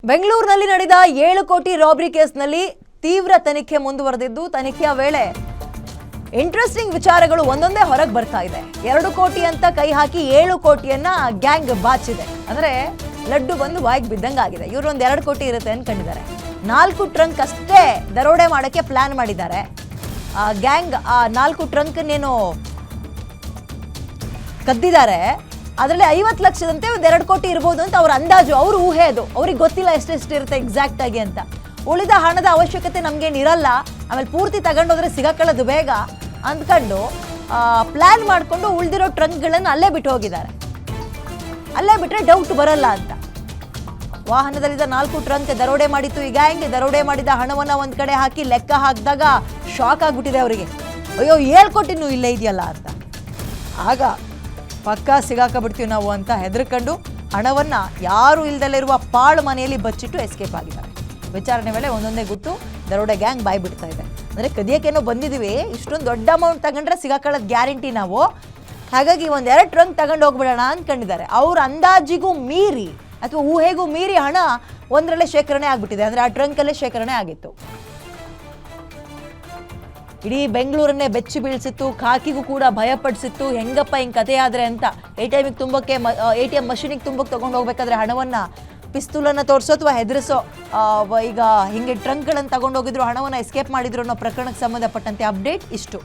ಬೆಂಗಳೂರಿನಲ್ಲಿ ನಡೆದ 7 ಕೋಟಿ ರಾಬರಿ ಕೇಸ್ನಲ್ಲಿ ತೀವ್ರ ತನಿಖೆ ಮುಂದುವರೆದಿದ್ದು ತನಿಖೆಯ ವೇಳೆ ಇಂಟ್ರೆಸ್ಟಿಂಗ್ ವಿಚಾರಗಳು ಒಂದೊಂದೇ ಹೊರಗೆ ಬರ್ತಾ ಇದೆ. 2 ಕೋಟಿ ಅಂತ ಕೈ ಹಾಕಿ 7 ಕೋಟಿಯನ್ನ ಗ್ಯಾಂಗ್ ಬಾಚಿದೆ. ಅಂದ್ರೆ ಲಡ್ಡು ಬಂದು ಬಾಯಿಗೆ ಬಿದ್ದಂಗಾಗಿದೆ. ಇವರು ಒಂದು 2 ಕೋಟಿ ಇರುತ್ತೆ ಅನ್ಕೊಂಡಿದ್ದಾರೆ. 4 ಟ್ರಂಕ್ ಅಷ್ಟೇ ದರೋಡೆ ಮಾಡಕ್ಕೆ ಪ್ಲಾನ್ ಮಾಡಿದ್ದಾರೆ. ಗ್ಯಾಂಗ್ 4 ಟ್ರಂಕ್ನೇನು ಕದ್ದಿದ್ದಾರೆ. ಅದರಲ್ಲಿ 50 ಲಕ್ಷದಂತೆ 2 ಕೋಟಿ ಇರಬಹುದು ಅಂತ ಅವ್ರ ಅಂದಾಜು, ಅವ್ರ ಊಹೆ ಅದು. ಅವ್ರಿಗೆ ಗೊತ್ತಿಲ್ಲ ಎಷ್ಟೆಷ್ಟು ಇರುತ್ತೆ ಎಕ್ಸಾಕ್ಟ್ ಆಗಿ ಅಂತ. ಉಳಿದ ಹಣದ ಅವಶ್ಯಕತೆ ನಮಗೇನು ಇರಲ್ಲ, ಆಮೇಲೆ ಪೂರ್ತಿ ತಗೊಂಡೋದ್ರೆ ಸಿಗಾಕೊಳ್ಳೋದು ಬೇಗ ಅಂದ್ಕೊಂಡು ಪ್ಲಾನ್ ಮಾಡಿಕೊಂಡು ಉಳಿದಿರೋ ಟ್ರಂಕ್ಗಳನ್ನು ಅಲ್ಲೇ ಬಿಟ್ಟು ಹೋಗಿದ್ದಾರೆ. ಅಲ್ಲೇ ಬಿಟ್ಟರೆ ಡೌಟ್ ಬರಲ್ಲ ಅಂತ. ವಾಹನದಲ್ಲಿದ್ದ 4 ಟ್ರಂಕ್ ದರೋಡೆ ಮಾಡಿತ್ತು ಈ ಗ್ಯಾಂಗ್. ದರೋಡೆ ಮಾಡಿದ ಹಣವನ್ನು ಒಂದು ಕಡೆ ಹಾಕಿ ಲೆಕ್ಕ ಹಾಕಿದಾಗ ಶಾಕ್ ಆಗಿಬಿಟ್ಟಿದೆ ಅವರಿಗೆ. ಅಯ್ಯೋ 7 ಕೋಟಿನೂ ಇಲ್ಲೇ ಇದೆಯಲ್ಲ ಅಂತ. ಆಗ ಪಕ್ಕಾ ಸಿಗಾಕಬಿಡ್ತೀವಿ ನಾವು ಅಂತ ಹೆದರ್ಕೊಂಡು ಹಣವನ್ನು ಯಾರು ಇಲ್ದಲ್ಲಿರುವ ಪಾಳು ಮನೆಯಲ್ಲಿ ಬಚ್ಚಿಟ್ಟು ಎಸ್ಕೇಪ್ ಆಗಿದ್ದಾರೆ. ವಿಚಾರಣೆ ವೇಳೆ ಒಂದೊಂದೇ ಗುಟ್ಟು ದರೋಡೆ ಗ್ಯಾಂಗ್ ಬಾಯಿ ಬಿಡ್ತಾ ಇದೆ. ಅಂದರೆ ಕದಿಯೋಕ್ಕೇನೋ ಬಂದಿದ್ದೀವಿ, ಇಷ್ಟೊಂದು ದೊಡ್ಡ ಅಮೌಂಟ್ ತಗೊಂಡ್ರೆ ಸಿಗಾಕೊಳ್ಳೋದು ಗ್ಯಾರಂಟಿ ನಾವು, ಹಾಗಾಗಿ 1-2 ಟ್ರಂಕ್ ತಗೊಂಡು ಹೋಗ್ಬಿಡೋಣ ಅಂದ್ಕೊಂಡಿದ್ದಾರೆ. ಅವ್ರ ಅಂದಾಜಿಗೂ ಮೀರಿ ಅಥವಾ ಊಹೆಗೂ ಮೀರಿ ಹಣ ಒಂದರಲ್ಲೇ ಶೇಖರಣೆ ಆಗಿಬಿಟ್ಟಿದೆ. ಅಂದರೆ ಆ ಟ್ರಂಕಲ್ಲೇ ಶೇಖರಣೆ ಆಗಿತ್ತು. ಇಡೀ ಬೆಂಗಳೂರನ್ನೇ ಬೆಚ್ಚಿ ಬೀಳಿಸಿತ್ತು, ಖಾಕಿಗೂ ಕೂಡ ಭಯಪಡಿಸಿತ್ತು. ಹೆಂಗಪ್ಪ ಹಿಂಗೆ ಕತೆ ಆದರೆ ಅಂತ. ATM ಮಷೀನಿಗೆ ತುಂಬಕ್ಕೆ ತೊಗೊಂಡು ಹೋಗ್ಬೇಕಾದ್ರೆ ಹಣವನ್ನು ಪಿಸ್ತೂಲನ್ನು ತೋರಿಸೋ ಅಥವಾ ಹೆದರಿಸೋ, ಈಗ ಹಿಂಗೆ ಟ್ರಂಕ್ಗಳನ್ನು ತಗೊಂಡೋಗಿದ್ರು, ಹಣವನ್ನು ಎಸ್ಕೇಪ್ ಮಾಡಿದ್ರು ಅನ್ನೋ ಪ್ರಕರಣಕ್ಕೆ ಸಂಬಂಧಪಟ್ಟಂತೆ ಅಪ್ಡೇಟ್ ಇಷ್ಟು.